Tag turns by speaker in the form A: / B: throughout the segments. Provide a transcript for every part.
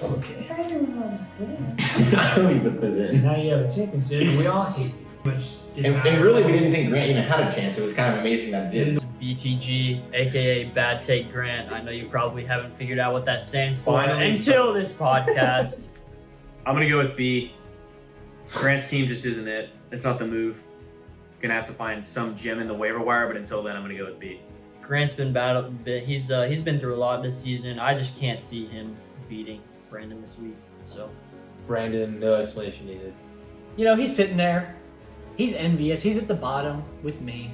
A: Okay.
B: I don't even put this in.
A: Now you have a championship, and we all hate you.
B: And really, we didn't think Grant even had a chance. It was kind of amazing that it did.
C: BTG, aka Bad Take Grant. I know you probably haven't figured out what that stands for
A: Finally.
C: until this podcast.
A: I'm gonna go with B. Grant's team just isn't it. It's not the move. Gonna have to find some gem in the waiver wire, but until then, I'm gonna go with B.
C: Grant's been he's been through a lot this season. I just can't see him beating Brandon this week. So
B: Brandon, no explanation needed.
D: You know, he's sitting there. He's envious. He's at the bottom with me.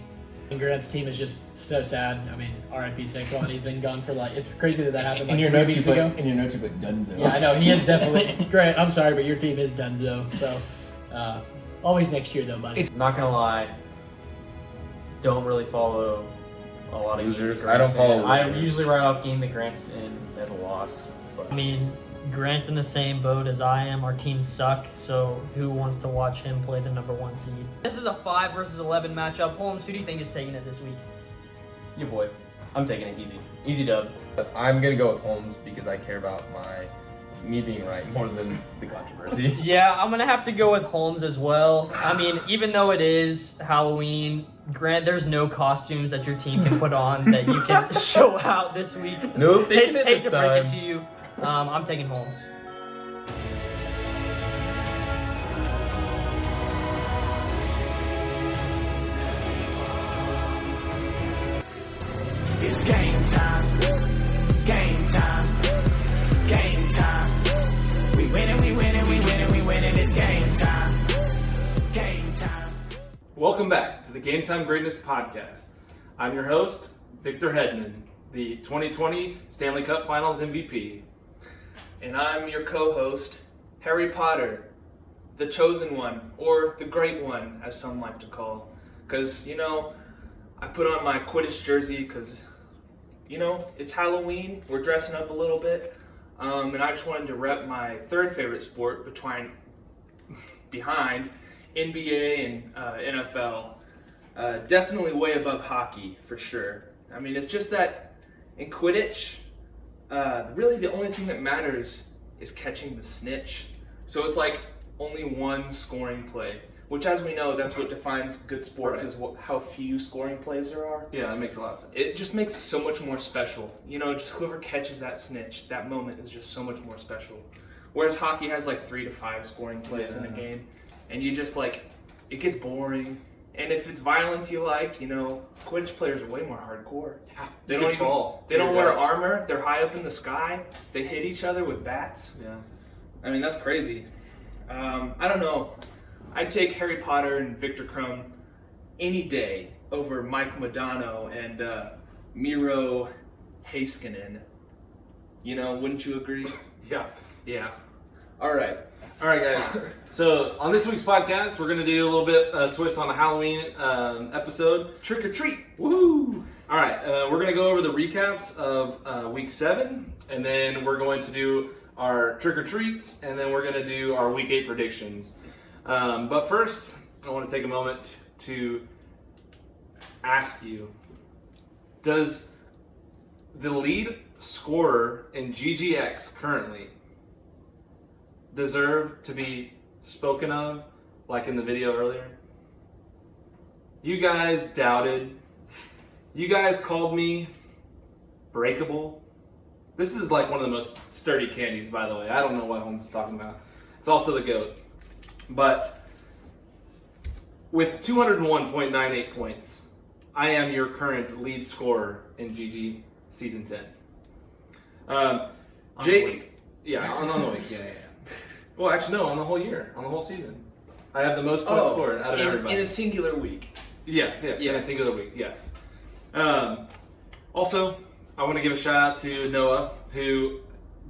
D: And Grant's team is just so sad. I mean, R.I.P. Saquon. He's been gone for it's crazy that happened
B: In
D: like
B: your
D: 3
B: notes,
D: weeks
B: you
D: ago.
B: put Dunzo.
D: Yeah, I know. He is definitely Grant. I'm sorry, but your team is Dunzo. So, always next year though, buddy.
A: I'm not gonna lie. Don't really follow a lot of
B: Losers.
A: games that
B: I don't
A: Grant's
B: follow
A: in. I
B: losers.
A: usually write off game that Grant's in as a loss.
C: I mean, Grant's in the same boat as I am. Our teams suck, so who wants to watch him play the number 1 seed? This is a 5 versus 11 matchup. Holmes, who do you think is taking it this week?
A: Your boy. I'm taking it easy. Easy dub.
B: I'm gonna go with Holmes because I care about me being right more than the controversy.
C: Yeah, I'm gonna have to go with Holmes as well. I mean, even though it is Halloween, Grant, there's no costumes that your team can put on that you can show out this week.
B: Nope,
C: Hate
B: taking it
C: to
B: this
C: break it
B: time.
C: to you. I'm taking Holmes.
E: It's game time. Game time. Game time. We winning, we winning, we winning, we winning. It's game time. Game time.
F: Welcome back to the Game Time Greatness Podcast. I'm your host, Victor Hedman, the 2020 Stanley Cup Finals MVP.
G: And I'm your co-host, Harry Potter, the chosen one, or the great one, as some like to call. Because, I put on my Quidditch jersey because, it's Halloween, we're dressing up a little bit, and I just wanted to rep my third favorite sport behind NBA and NFL. Definitely way above hockey, for sure. I mean, it's just that in Quidditch, really the only thing that matters is catching the snitch. So it's like only one scoring play, which, as we know, that's what defines good sports, is how few scoring plays there are.
F: Yeah, that makes a lot of sense.
G: It just makes it so much more special. Just whoever catches that snitch, that moment is just so much more special. Whereas hockey has like 3 to 5 scoring plays in a game, and you just it gets boring. And if it's violence you like, Quidditch players are way more hardcore.
F: Yeah,
G: They don't wear armor. They're high up in the sky. They hit each other with bats.
F: Yeah.
G: I mean, that's crazy. I don't know. I'd take Harry Potter and Victor Crumb any day over Mike Modano and Miro Heiskanen. Wouldn't you agree?
F: Yeah.
G: Yeah. All right.
F: All right, guys. So on this week's podcast, we're going to do a little bit twist on the Halloween episode.
G: Trick or treat.
F: Woohoo! All right, we're going to go over the recaps of Week 7, and then we're going to do our trick or treats, and then we're going to do our Week 8 predictions. But first, I want to take a moment to ask you, does the lead scorer in GGX currently deserve to be spoken of like in the video earlier? You guys doubted. You guys called me breakable. This is like one of the most sturdy candies, by the way. I don't know what Holmes is talking about. It's also the GOAT. But with 201.98 points, I am your current lead scorer in GG Season 10. Jake, on the week, yeah. Well, actually, no, on the whole year, on the whole season. I have the most points scored out of everybody.
G: In a singular week.
F: Yes, in a singular week, yes. Also, I want to give a shout out to Noah, who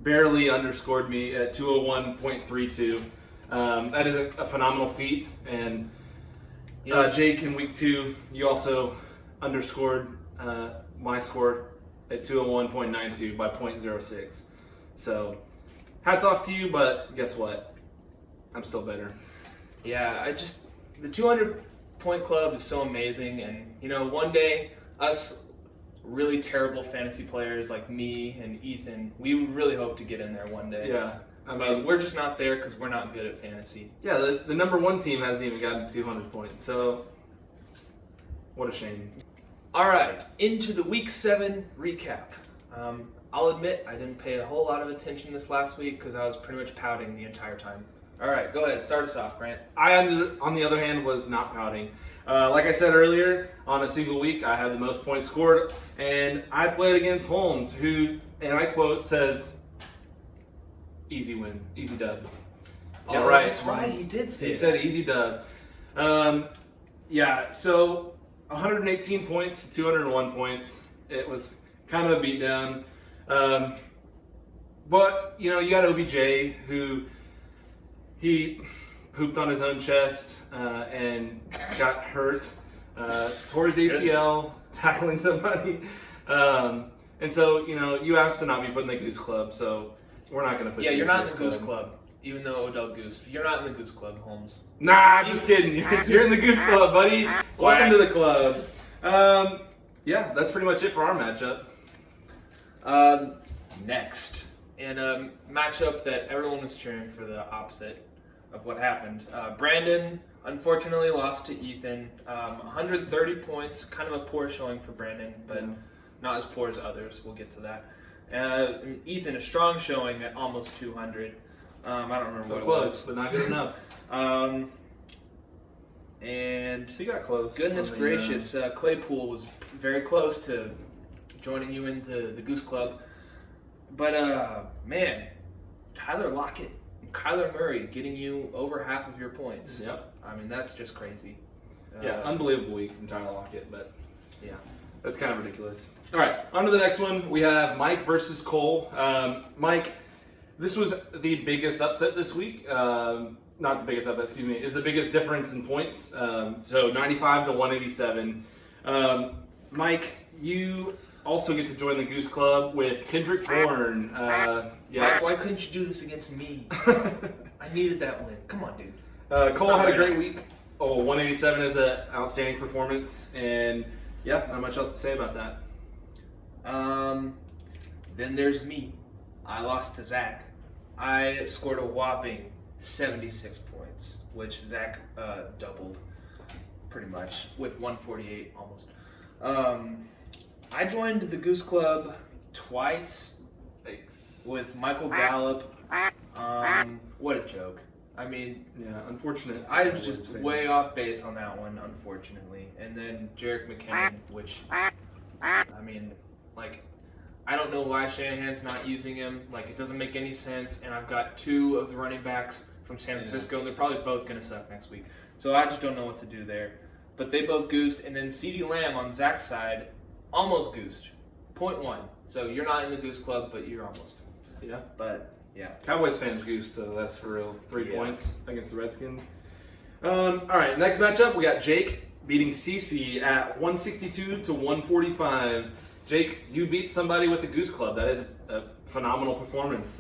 F: barely underscored me at 201.32. That is a phenomenal feat. And Jake, in week 2, you also underscored my score at 201.92 by 0.06. So, hats off to you, but guess what? I'm still better.
G: Yeah, the 200 point club is so amazing, and one day us really terrible fantasy players like me and Ethan, we really hope to get in there one day.
F: Yeah. I
G: But
F: mean,
G: we're just not there because we're not good at fantasy.
F: yeah, the number 1 team hasn't even gotten 200 points. So, what a shame.
G: All right, into the Week 7 recap. I'll admit I didn't pay a whole lot of attention this last week because I was pretty much pouting the entire time. All right, go ahead. Start us off, Grant.
F: I, on the other hand, was not pouting. Like I said earlier, on a single week, I had the most points scored, and I played against Holmes, who, and I quote, says, "Easy win, easy dub."
G: Yeah,
F: right.
G: That's right. He did say
F: He
G: that.
F: said easy dub. Yeah, so 118 points to 201 points. It was kind of a beatdown. But, you know, you got OBJ, who he pooped on his own chest and got hurt, tore his ACL, tackling somebody. And so, you know, you asked to not be put in the Goose Club, so we're not going to put you
G: Yeah,
F: in
G: you're
F: the
G: not in the Goose Club, even though Odell goosed. You're not in the Goose Club, Holmes.
F: Nah, just kidding. You're in the Goose Club, buddy. Welcome to the club. Yeah, that's pretty much it for our matchup.
G: Next, in a matchup that everyone was cheering for the opposite of what happened. Brandon unfortunately lost to Ethan. 130 points, kind of a poor showing for Brandon, but not as poor as others. We'll get to that. Ethan, a strong showing at almost 200. I don't remember
F: So
G: what
F: close,
G: it
F: but not good enough.
G: was. And
F: He got close.
G: goodness
F: on the,
G: gracious, Claypool was very close to joining you into the Goose Club. But, man, Tyler Lockett and Kyler Murray getting you over half of your points.
F: Yep.
G: I mean, that's just crazy.
F: Yeah, unbelievable week from Tyler Lockett, but
G: Yeah.
F: that's kind of ridiculous. All right, on to the next one. We have Mike versus Cole. Mike, this was the biggest upset this week. Not the biggest upset, excuse me. Is the biggest difference in points. So 95 to 187. Mike, you also get to join the Goose Club with Kendrick Bourne. Yeah.
G: Why couldn't you do this against me? I needed that win. Come on, dude.
F: Cole
G: not
F: had a
G: very
F: great
G: nice.
F: week. Oh, 187 is an outstanding performance, and yeah, not much else to say about that.
G: Then there's me. I lost to Zach. I scored a whopping 76 points, which Zach doubled pretty much with 148 almost. I joined the Goose Club twice
F: Thanks.
G: with Michael Gallup. What a joke. I mean,
F: Yeah, unfortunate.
G: I was
F: for
G: just
F: Woods
G: way
F: fans.
G: off base on that one, unfortunately. And then Jerick McKinnon, which, I mean, like, I don't know why Shanahan's not using him. Like, it doesn't make any sense. And I've got 2 of the running backs from San Francisco, and they're probably both going to suck next week. So I just don't know what to do there. But they both goosed. And then CeeDee Lamb on Zach's side almost goosed. 0.1. So you're not in the Goose Club, but you're almost.
F: Yeah.
G: But, yeah.
F: Cowboys fans goose, so that's for real. 3
G: Yeah.
F: points against the Redskins. All right, next matchup, we got Jake beating CC at 162 to 145. Jake, you beat somebody with the Goose Club. That is a phenomenal performance.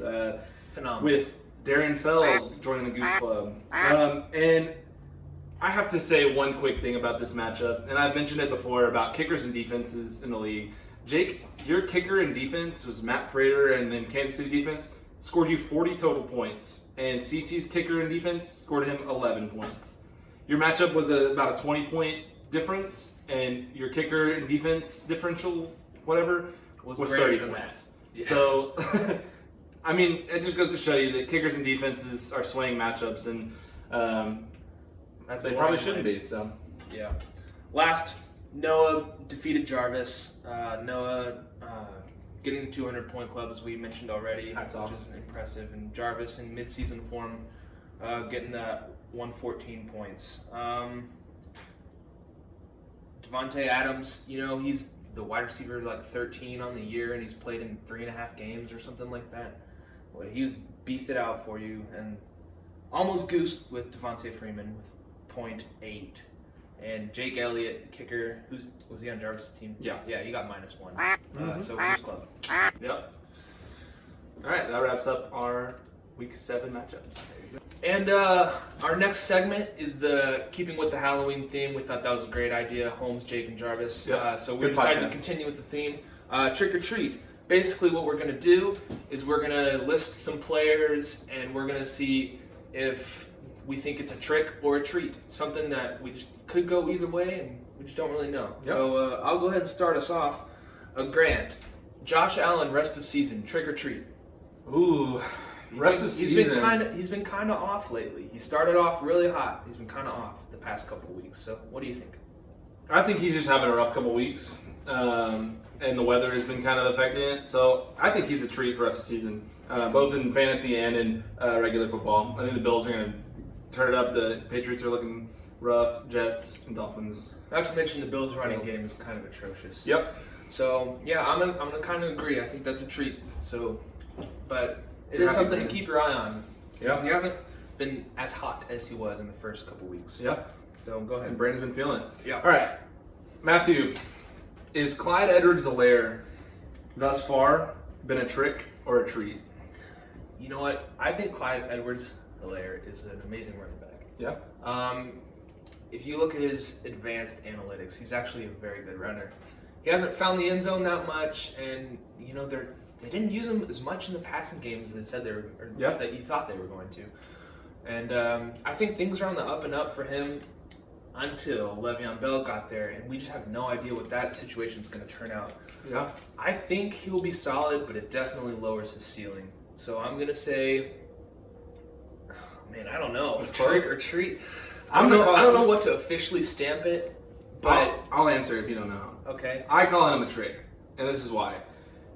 G: Phenomenal.
F: With Darren Fells joining the Goose Club. And I have to say one quick thing about this matchup, and I've mentioned it before about kickers and defenses in the league. Jake, your kicker and defense was Matt Prater, and then Kansas City defense scored you 40 total points, and CC's kicker and defense scored him 11 points. Your matchup was about a 20-point difference, and your kicker and defense differential, whatever, was
G: greater
F: 30
G: than
F: points.
G: that. Yeah.
F: So, I mean, it just goes to show you that kickers and defenses are swaying matchups, and
G: That's
F: they
G: why
F: probably
G: I
F: shouldn't
G: win.
F: be. So,
G: Yeah. Last, Noah defeated Jarvis. Noah getting the 200-point club, as we mentioned already,
F: Hats
G: which
F: off.
G: is impressive. And Jarvis in mid-season form, getting that 114 points. Devontae Adams, you know, he's the wide receiver like 13 on the year, and he's played in 3.5 games or something like that. Well, he was beasted out for you, and almost goosed with Devontae Freeman with 0.8. And Jake Elliott, the kicker, was he on Jarvis' team?
F: Yeah.
G: Yeah, he got -1. So Goose Club.
F: yep. All right, that wraps up our Week 7 matchups.
G: And our next segment is the keeping with the Halloween theme. We thought that was a great idea. Holmes, Jake, and Jarvis.
F: Yep.
G: So we
F: Good
G: decided
F: podcast.
G: to continue with the theme. Trick or treat. Basically, what we're going to do is we're going to list some players, and we're going to see if we think it's a trick or a treat. Something that we just could go either way, and we just don't really know.
F: Yep.
G: So I'll go ahead and start us off. Grant, Josh Allen, rest of season, trick or treat.
F: Ooh,
G: He's been kind of off lately. He started off really hot. He's been kind of off the past couple of weeks. So what do you think?
F: I think he's just having a rough couple weeks, and the weather has been kind of affecting it. So I think he's a treat for the rest of the season, both in fantasy and in regular football. I think the Bills are going to turn it up. The Patriots are looking rough. Jets and Dolphins.
G: Not to mention the Bills' running game is kind of atrocious.
F: Yep.
G: So yeah, I'm gonna kind of agree. I think that's a treat. So, but it
F: You're
G: is
F: happy,
G: something to
F: man.
G: keep your eye on.
F: Yeah.
G: He hasn't been as hot as he was in the first couple weeks.
F: Yep.
G: So go
F: And
G: ahead.
F: Brandon's been feeling it.
G: Yeah.
F: All right, Matthew, is Clyde Edwards-Helaire thus far been a trick or a treat?
G: You know what? I think Clyde Edwards-Helaire is an amazing running back.
F: Yeah.
G: If you look at his advanced analytics, he's actually a very good runner. He hasn't found the end zone that much, and you know they didn't use him as much in the passing games as they said they were, or
F: Yeah.
G: that you thought they were going to. And I think things are on the up and up for him until Le'Veon Bell got there, and we just have no idea what that situation is going to turn out.
F: Yeah.
G: I think he will be solid, but it definitely lowers his ceiling. So I'm going to say, oh, man, I don't know.
F: That's
G: Trick
F: close.
G: or treat.
F: I'm gonna call
G: I don't
F: it-
G: know what to officially stamp it, but
F: I'll answer if you don't know.
G: okay.
F: I call him a trick, and this is why.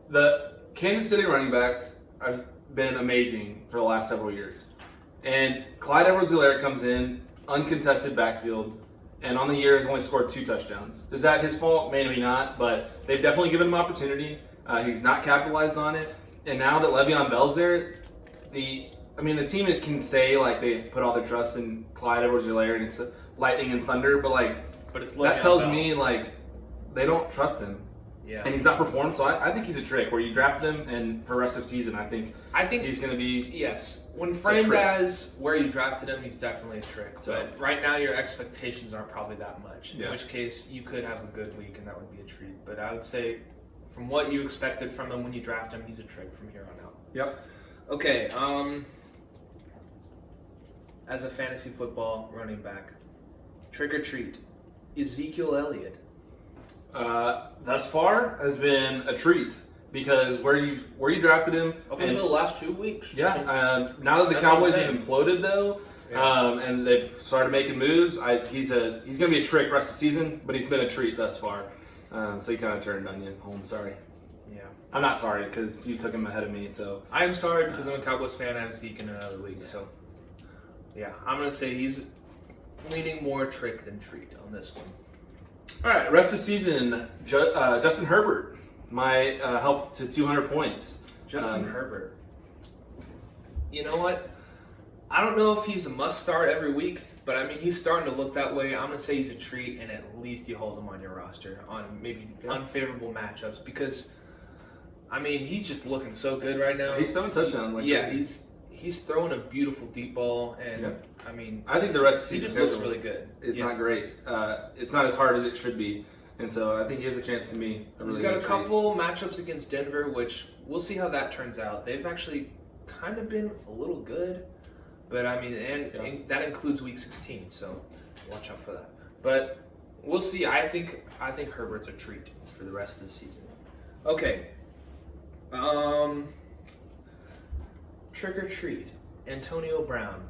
F: The Kansas City running backs have been amazing for the last several years. And Clyde Edwards-Helaire comes in, uncontested backfield, and on the year has only scored 2 touchdowns. Is that his fault? Maybe not, but they've definitely given him opportunity. He's not capitalized on it. And now that Le'Veon Bell's there, the team can say like they put all their trust in Clyde Edwards-Helaire and it's lightning and thunder, but
G: But it's
F: that
G: Le'Veon
F: tells
G: Bell.
F: me like they don't trust him.
G: Yeah.
F: And he's not performed, so I think he's a trick where you draft him, and for the rest of the season, I think he's going to be.
G: Yes. When framed
F: trick.
G: as where you drafted him, he's definitely a trick.
F: So-
G: But right now, your expectations aren't probably that much.
F: Yeah.
G: In which case, you could have a good week, and that would be a treat. But I would say, from what you expected from him when you draft him, he's a trick from here on out.
F: Yep.
G: Okay. As a fantasy football running back, trick or treat, Ezekiel Elliott.
F: Thus far has been a treat because where you drafted him.
G: Up
F: and-
G: until the last 2 weeks.
F: yeah. Now that the
G: That's
F: Cowboys
G: what I'm
F: have
G: saying.
F: imploded though,
G: Yeah.
F: and they've started making moves, he's going to be a trick rest of the season, but he's been a treat thus far. So you kind of turned on you, Holmes. Sorry.
G: Yeah.
F: I'm not sorry because you took him ahead of me. So
G: I'm sorry because I'm a Cowboys fan. I have Zeke in another league, so yeah, I'm gonna say he's leaning more trick than treat on this one.
F: all right, rest of the season, Justin Herbert might help to 200 points.
G: Justin Herbert. You know what? I don't know if he's a must start every week, but I mean he's starting to look that way. I'm gonna say he's a treat, and at least you hold him on your roster on maybe unfavorable matchups because I mean he's just looking so good right now.
F: He's throwing touchdowns.
G: yeah,
F: crazy.
G: he's throwing a beautiful deep ball, and
F: Yep.
G: I mean
F: I think the rest of the
G: he
F: season
G: just looks
F: schedule
G: really good.
F: is
G: Yeah.
F: not great. It's not as hard as it should be, and so I think he has a chance to be a really
G: He's got a
F: good treat.
G: couple matchups against Denver, which we'll see how that turns out. They've actually kind of been a little good, but I mean, and that includes Week 16, so watch out for that. But we'll see. I think Herbert's a treat for the rest of the season. Okay. Trick or treat, Antonio Brown.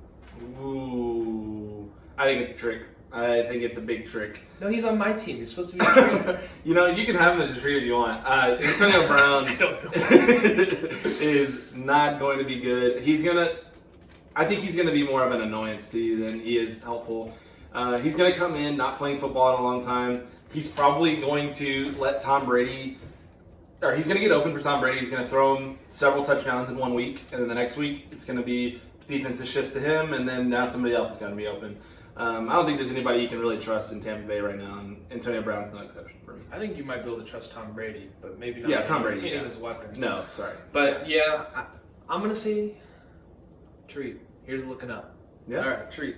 F: Ooh, I think it's a trick. I think it's a big trick.
G: No, he's on my team. He's supposed to be a treat.
F: You can have him as a treat if you want. Antonio Brown
G: I don't know.
F: is not going to be good. I think he's gonna be more of an annoyance to you than he is helpful. He's gonna come in not playing football in a long time. He's probably going to let Tom Brady, or he's gonna get open for Tom Brady. He's gonna throw him several touchdowns in 1 week, and then the next week it's gonna be defensive shifts to him, and then now somebody else is gonna be open. I don't think there's anybody you can really trust in Tampa Bay right now, and Antonio Brown's no exception for me.
G: I think you might be able to trust Tom Brady, but maybe not.
F: Yeah, Tom Brady,
G: any
F: yeah.
G: of his weapons.
F: No, sorry.
G: But yeah, I'm gonna say Treat. Here's looking up.
F: Yeah.
G: All right, Treat.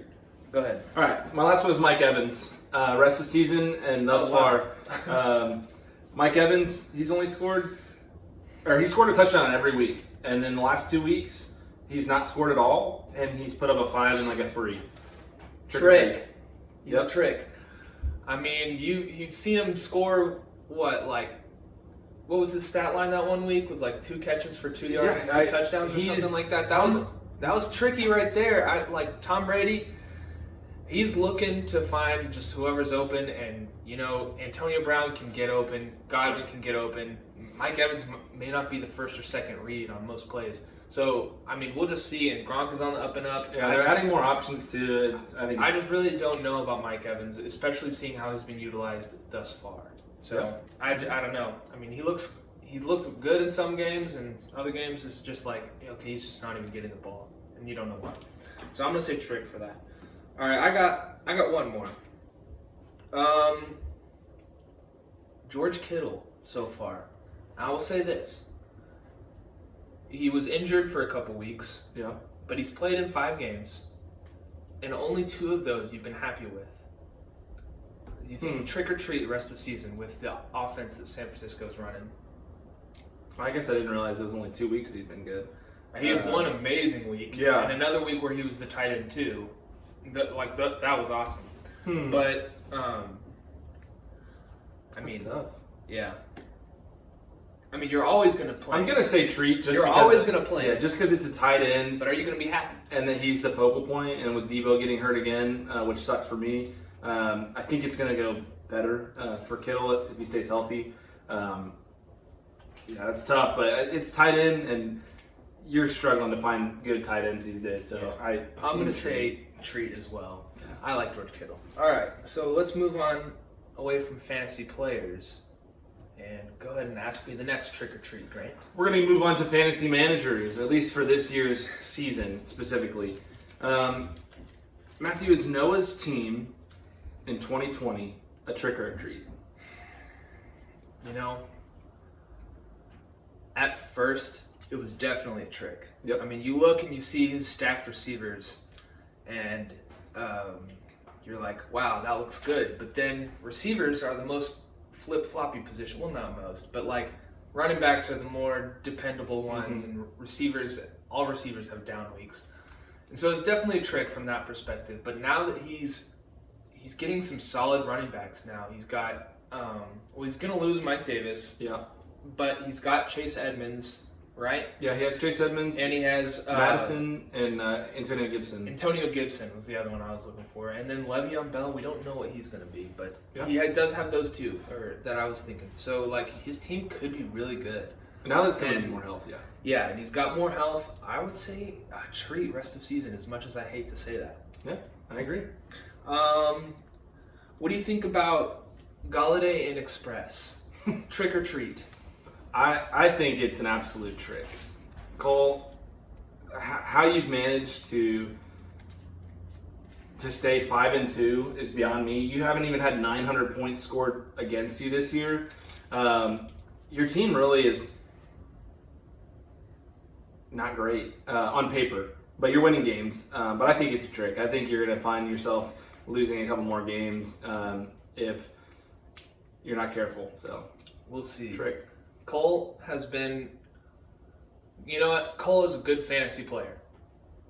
G: Go ahead.
F: All right, my last one is Mike Evans. Rest of the season and thus
G: Oh, wow.
F: far, Mike Evans, he scored a touchdown every week. And then the last 2 weeks, he's not scored at all, and he's put up a 5 and like a 3.
G: Trick. He's
F: Yep.
G: a trick. I mean, you've seen him score what was his stat line that 1 week? Was like 2 catches for 2 yards and 2 touchdowns or something like that. That was tricky right there. I like Tom Brady. He's looking to find just whoever's open, and Antonio Brown can get open, Godwin can get open. Mike Evans may not be the first or second read on most plays. So, I mean, we'll just see. And Gronk is on the up and up.
F: Yeah, they're adding more options to it.
G: I just really don't know about Mike Evans, especially seeing how he's been utilized thus far. So, I don't know. I mean, he's looked good in some games, and other games it's just like, okay, he's just not even getting the ball, and you don't know why. So I'm gonna say trick for that. All right, I got one more. George Kittle so far. I will say this. He was injured for a couple weeks.
F: Yeah.
G: But he's played in 5 games, and only 2 of those you've been happy with. You think trick or treat the rest of the season with the offense that San Francisco's running?
F: I guess I didn't realize it was only 2 weeks that he'd been good.
G: He had one amazing week,
F: Yeah.
G: and another week where he was the tight end too. That was awesome. But I mean,
F: tough.
G: yeah. I mean, you're always going to play.
F: I'm gonna say treat. Just
G: You're
F: because
G: always going to play.
F: Yeah, just because it's a tight end,
G: But are you going to be happy?
F: and that he's the focal point, and with Debo getting hurt again, which sucks for me, I think it's going to go better for Kittle if he stays healthy. Yeah, that's tough, but it's tight end, and you're struggling to find good tight ends these days. So
G: I'm going to say treat as well. I like George Kittle. All right, so let's move on away from fantasy players and go ahead and ask me the next trick or treat, Grant.
F: we're going to move on to fantasy managers, at least for this year's season specifically. Matthew, is Noah's team in 2020 a trick or a treat?
G: At first, it was definitely a trick.
F: Yep.
G: I mean, you look and you see his stacked receivers, and you're like, wow, that looks good. But then receivers are the most flip-floppy position. Well, not most, but like running backs are the more dependable ones, and all receivers have down weeks. And so it's definitely a trick from that perspective. But now that he's getting some solid running backs now, he's got, he's going to lose Mike Davis.
F: Yeah.
G: But he's got Chase Edmonds, right?
F: Yeah, he has Chase Edmonds,
G: And he has
F: Madison, and Antonio Gibson.
G: Antonio Gibson was the other one I was looking for. And then Le'Veon Bell, we don't know what he's going to be, but he does have those 2 that I was thinking. So, like, his team could be really good.
F: Now that's going to be more healthy. Yeah.
G: Yeah, and he's got more health. I would say a treat rest of season, as much as I hate to say that.
F: Yeah, I agree.
G: What do you think about Galladay and Express? Trick or treat?
F: I think it's an absolute trick. Cole, how you've managed to stay 5-2 is beyond me. You haven't even had 900 points scored against you this year. Your team really is not great on paper, but you're winning games. But I think it's a trick. I think you're going to find yourself losing a couple more games if you're not careful. So
G: we'll see.
F: Trick.
G: Cole has been, you know what? Cole is a good fantasy player,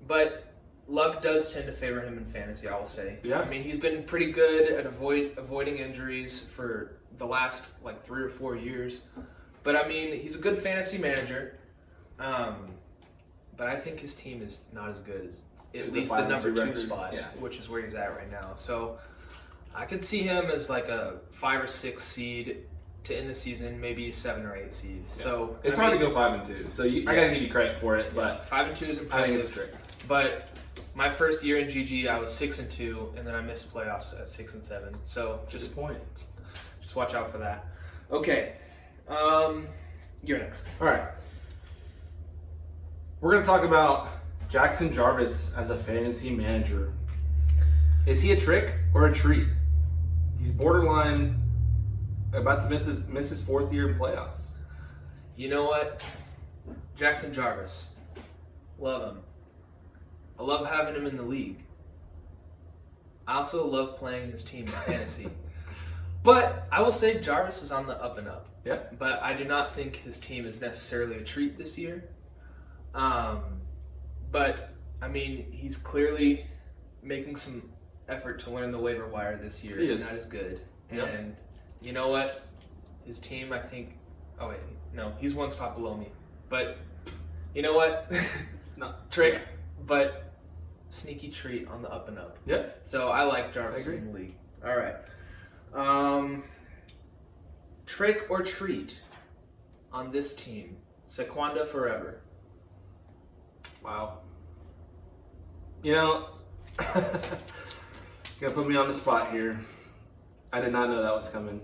G: but luck does tend to favor him in fantasy, I will say.
F: Yeah.
G: I mean, he's been pretty good at avoiding injuries for the last 3 or 4 years. But I mean, he's a good fantasy manager. But I think his team is not as good as at least the number 2 spot, which is where he's at right now. So I could see him as like a 5 or 6 seed to end the season, maybe a 7 or 8 seed. Yeah. So
F: it's hard to go 5-2. So I gotta give you credit for it, but
G: 5-2 is impressive.
F: I think it's a trick.
G: But my first year in GG, I was 6-2, and then I missed playoffs at 6-7. So just watch out for that. Okay, you're next.
F: All right, we're gonna talk about Jackson Jarvis as a fantasy manager. Is he a trick or a treat? He's borderline about to miss his 4th year in playoffs.
G: You know what? Jackson Jarvis. Love him. I love having him in the league. I also love playing his team in fantasy. But I will say Jarvis is on the up and up.
F: Yeah.
G: But I do not think his team is necessarily a treat this year. But, I mean, he's clearly making some effort to learn the waiver wire this year.
F: He
G: and
F: is.
G: that is good.
F: Yep.
G: And you know what? His team, I think... Oh, wait. No, he's one spot below me. But, you know what?
F: No.
G: Trick, but sneaky treat on the up and up.
F: Yeah.
G: So I like Jarvis
F: I
G: in the league. All right. Trick or treat on this team. Sequanda forever.
F: Wow. You know, gonna put me on the spot here. I did not know that was coming.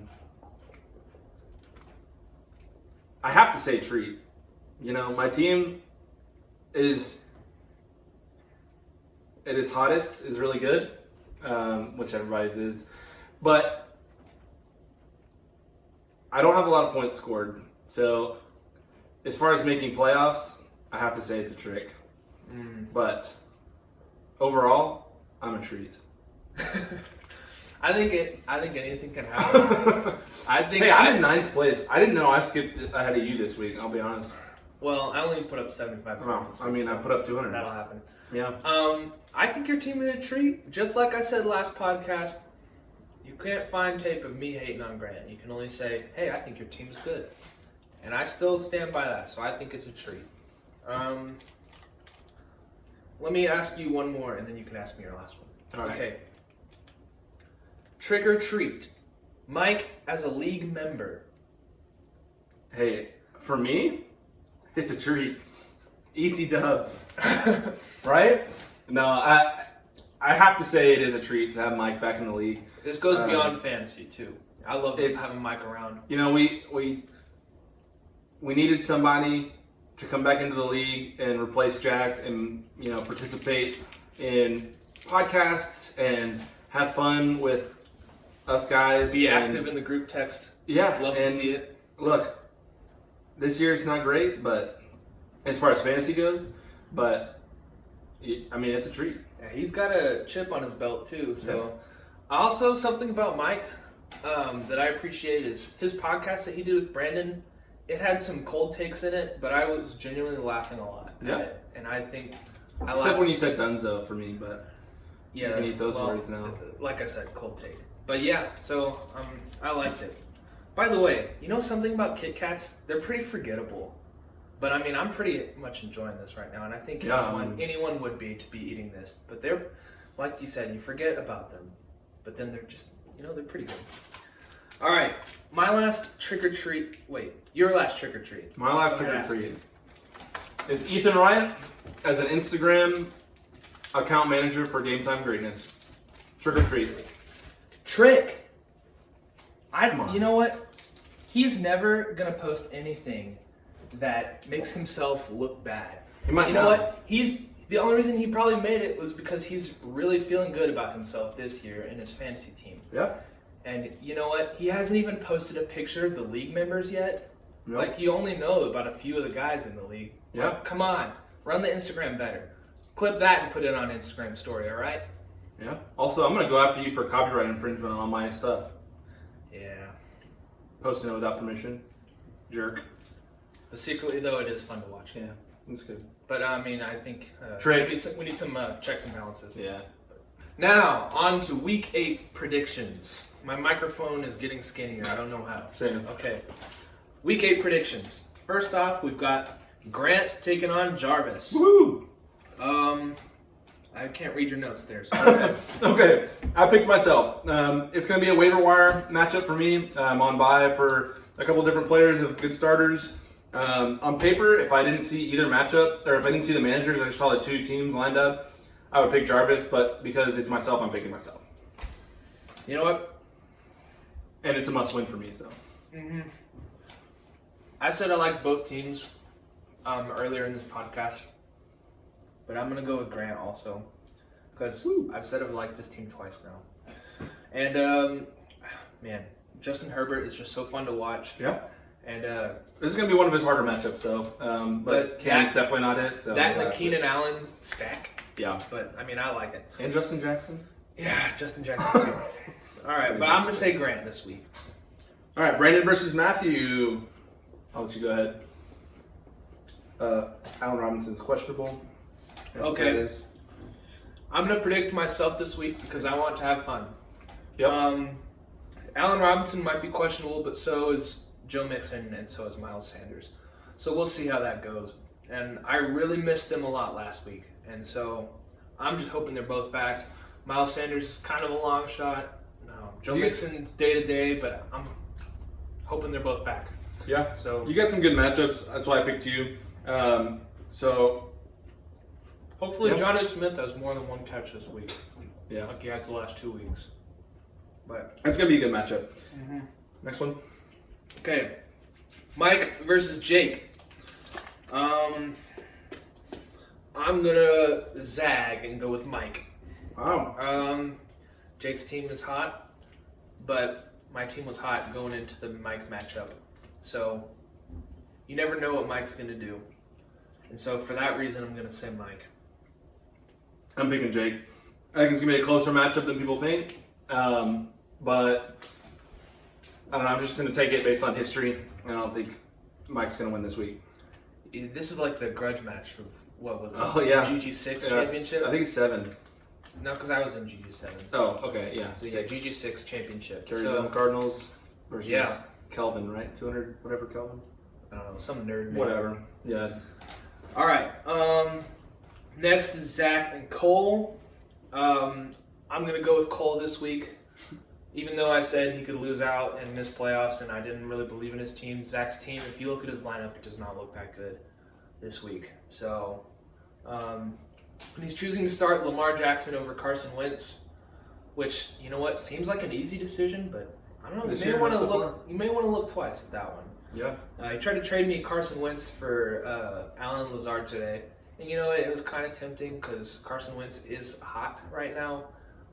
F: I have to say treat. You know, my team is at its hottest is really good, which everybody's is, but I don't have a lot of points scored. So as far as making playoffs, I have to say it's a trick. But overall, I'm a treat.
G: I think anything can happen.
F: Hey, I'm in 9th place. I didn't know I skipped ahead of you this week. I'll be honest.
G: Well, I only put up 75 points. this
F: I
G: week,
F: mean,
G: so
F: I put up 200.
G: that'll happen.
F: Yeah.
G: I think your team is a treat. Just like I said last podcast, you can't find tape of me hating on Grant. You can only say, hey, I think your team's good. And I still stand by that, so I think it's a treat. Let me ask you one more, and then you can ask me your last one.
F: All right.
G: Okay. Trick or treat. Mike, as a league member.
F: Hey, for me, it's a treat. EC Dubs. Right? No, I have to say it is a treat to have Mike back in the league.
G: This goes beyond fantasy, too. I love having Mike around.
F: You know, we needed somebody to come back into the league and replace Jack and, you know, participate in podcasts and have fun with us guys.
G: Be
F: and,
G: active in the group text.
F: Yeah.
G: Love to see it.
F: Look, this year it's not great, but as far as fantasy goes, but I mean, it's a treat.
G: Yeah, he's got a chip on his belt too. So, also something about Mike that I appreciate is his podcast that he did with Brandon. It had some cold takes in it, but I was genuinely laughing a lot at it. And I think
F: Except when you said Dunzo for me, but
G: yeah,
F: you can eat those words now.
G: Like I said, cold take. But yeah, so I liked it. By the way, you know something about Kit Kats? They're pretty forgettable. But I mean, I'm pretty much enjoying this right now, and I think anyone would be to be eating this. But they're, like you said, you forget about them. But then they're just, they're pretty good. All right, my last trick or treat. Wait, your last trick or treat.
F: My last trick or treat is Ethan Wright as an Instagram account manager for Gametime Greatness. Trick or treat.
G: Trick. You know what? He's never gonna post anything that makes himself look bad.
F: He might.
G: You know what? The only reason he probably made it was because he's really feeling good about himself this year in his fantasy team.
F: Yeah.
G: And you know what? He hasn't even posted a picture of the league members yet.
F: Yep.
G: Like, you only know about a few of the guys in the league.
F: Yeah.
G: Like, come on, run the Instagram better. Clip that and put it on Instagram story, all right?
F: Yeah. Also, I'm gonna go after you for copyright infringement on all my stuff.
G: Yeah.
F: Posting it without permission. Jerk.
G: But secretly, though, it is fun to watch.
F: Yeah, that's good.
G: But I mean, I think
F: Trick.
G: we need some checks and balances.
F: Yeah.
G: Now, on to Week 8 predictions. My microphone is getting skinnier. I don't know how.
F: Same.
G: Okay. Week 8 predictions. First off, we've got Grant taking on Jarvis.
F: Woo!
G: I can't read your notes there. So go ahead.
F: Okay, I picked myself. It's going to be a waiver wire matchup for me. I'm on bye for a couple different players of good starters. On paper, if I didn't see either matchup, or if I didn't see the managers, I just saw the two teams lined up, I would pick Jarvis, but because it's myself, I'm picking myself.
G: You know what?
F: And it's a must-win for me, so.
G: Mm-hmm. I said I liked both teams earlier in this podcast, but I'm going to go with Grant also, because I've said I've liked this team twice now. And, man, Justin Herbert is just so fun to watch.
F: Yeah.
G: And
F: This is going to be one of his harder matchups, though. But Cam's definitely not it. So
G: that and the Keenan Allen stack.
F: Yeah.
G: But, I mean, I like it.
F: And Justin Jackson.
G: Yeah, Justin Jackson, too. All right, but I'm going to say Grant this week.
F: All right, Brandon versus Matthew. I'll let you go ahead. Allen Robinson's questionable. That's what
G: Okay.
F: that is.
G: I'm going to predict myself this week because I want to have fun.
F: Yep.
G: Allen Robinson might be questionable, but so is Joe Mixon and so is Miles Sanders. So we'll see how that goes. And I really missed them a lot last week. And so I'm just hoping they're both back. Miles Sanders is kind of a long shot. Joe Mixon's day to day, but I'm hoping they're both back.
F: Yeah.
G: So
F: You got some good matchups. That's why I picked you. So
G: hopefully
F: Yep.
G: Jonnu Smith has more than one catch this week,
F: yeah,
G: like he had the last 2 weeks. But
F: it's gonna be a good matchup. Next one.
G: okay, Mike versus Jake. I'm gonna zag and go with Mike.
F: Wow.
G: Jake's team is hot, but my team was hot going into the Mike matchup. So you never know what Mike's gonna do. And so for that reason, I'm gonna say Mike.
F: I'm picking Jake. I think it's gonna be a closer matchup than people think. But I don't know. I'm just gonna take it based on history. I don't think Mike's gonna win this week.
G: This is like the grudge match for what was it?
F: Oh, yeah.
G: GG6
F: Yeah,
G: championship.
F: I think it's 7.
G: No, because I was in GG7.
F: Oh, okay, yeah.
G: So yeah, GG6 championship.
F: Arizona Cardinals versus
G: Yeah.
F: Kelvin, right? 200, whatever Kelvin.
G: I don't know, some nerd name.
F: Whatever. Yeah.
G: All right. Next is Zach and Cole. I'm gonna go with Cole this week, even though I said he could lose out and miss playoffs, and I didn't really believe in his team. Zach's team, if you look at his lineup, it does not look that good this week. So, and he's choosing to start Lamar Jackson over Carson Wentz, which you know what seems like an easy decision, but I don't know.
F: This
G: You may
F: year,
G: want to
F: so
G: look.
F: far.
G: You may want to look twice at that one.
F: Yeah.
G: He tried to trade me Carson Wentz for Alan Lazard today. And you know what? It was kind of tempting because Carson Wentz is hot right now.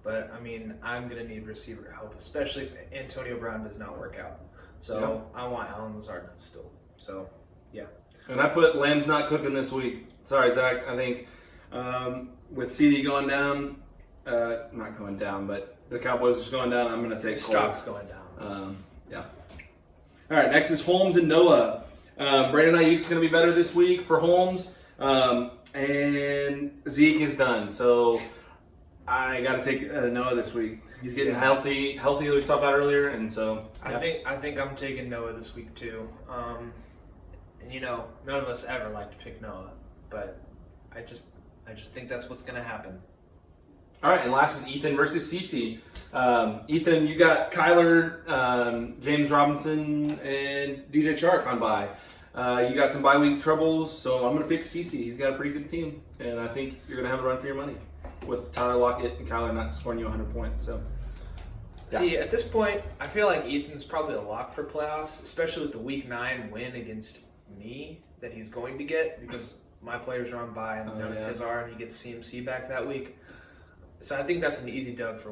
G: But, I mean, I'm going to need receiver help, especially if Antonio Brown does not work out. So, I want Alan Lazard still. So, yeah.
F: And I put Lamb's not cooking this week. Sorry, Zach. I think with CD going down, not going down, but the Cowboys are going down, I'm going to take Cole.
G: Stock's going down.
F: Yeah. All right, next is Holmes and Noah. Brandon Ayuk's going to be better this week for Holmes. And Zeke is done. So I got to take Noah this week. He's getting healthy like we talked about earlier. And so
G: I think I'm taking Noah this week too. And you know, none of us ever like to pick Noah, but I just think that's what's going to happen.
F: All right, and last is Ethan versus CC. Ethan, you got Kyler, James Robinson, and DJ Chark on bye. You got some bye week troubles, so I'm going to pick CC. He's got a pretty good team, and I think you're going to have a run for your money with Tyler Lockett and Kyler not scoring you 100 points. So, yeah.
G: See, at this point, I feel like Ethan's probably a lock for playoffs, especially with the Week 9 win against me that he's going to get because my players are on bye and none of his are, and he gets CMC back that week. So I think that's an easy dub for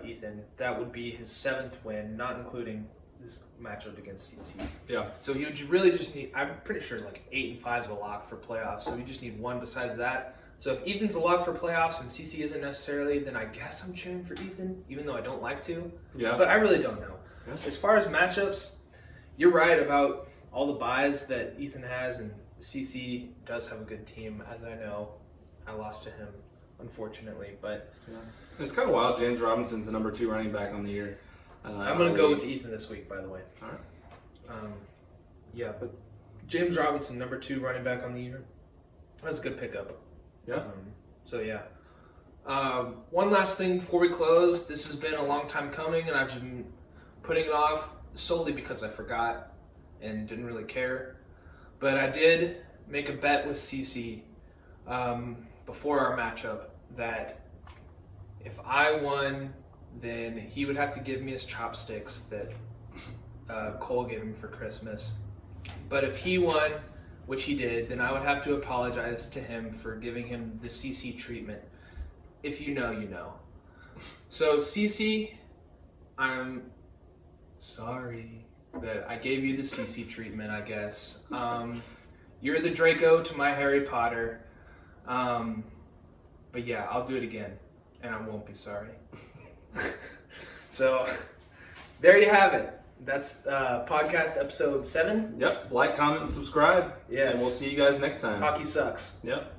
G: Ethan. That would be his 7th win, not including this matchup against CC.
F: Yeah.
G: So he would really just need, I'm pretty sure like 8 and 5 is a lock for playoffs, so we just need one besides that. So if Ethan's a lock for playoffs and CC isn't necessarily, then I guess I'm cheering for Ethan, even though I don't like to.
F: Yeah.
G: But I really don't know.
F: Yeah.
G: As far as matchups, you're right about all the buys that Ethan has, and CC does have a good team, as I know. I lost to him, unfortunately, but
F: It's kind of wild. James Robinson's the number 2 running back on the year.
G: I'm going to go with Ethan this week, by the way.
F: All right.
G: Yeah, but James Robinson, number 2 running back on the year. That's a good pickup.
F: Yeah.
G: So, yeah. One last thing before we close. This has been a long time coming, and I've been putting it off solely because I forgot and didn't really care. But I did make a bet with CC before our matchup that if I won, then he would have to give me his chopsticks that Cole gave him for Christmas. But if he won, which he did, then I would have to apologize to him for giving him the CC treatment. If you know, you know. So CC, I'm sorry. that I gave you the CC treatment, I guess. You're the Draco to my Harry Potter. But yeah, I'll do it again, and I won't be sorry. So, there you have it. That's podcast episode 7.
F: Yep. Like, comment, and subscribe.
G: Yes.
F: And we'll see you guys next time.
G: Hockey sucks.
F: Yep.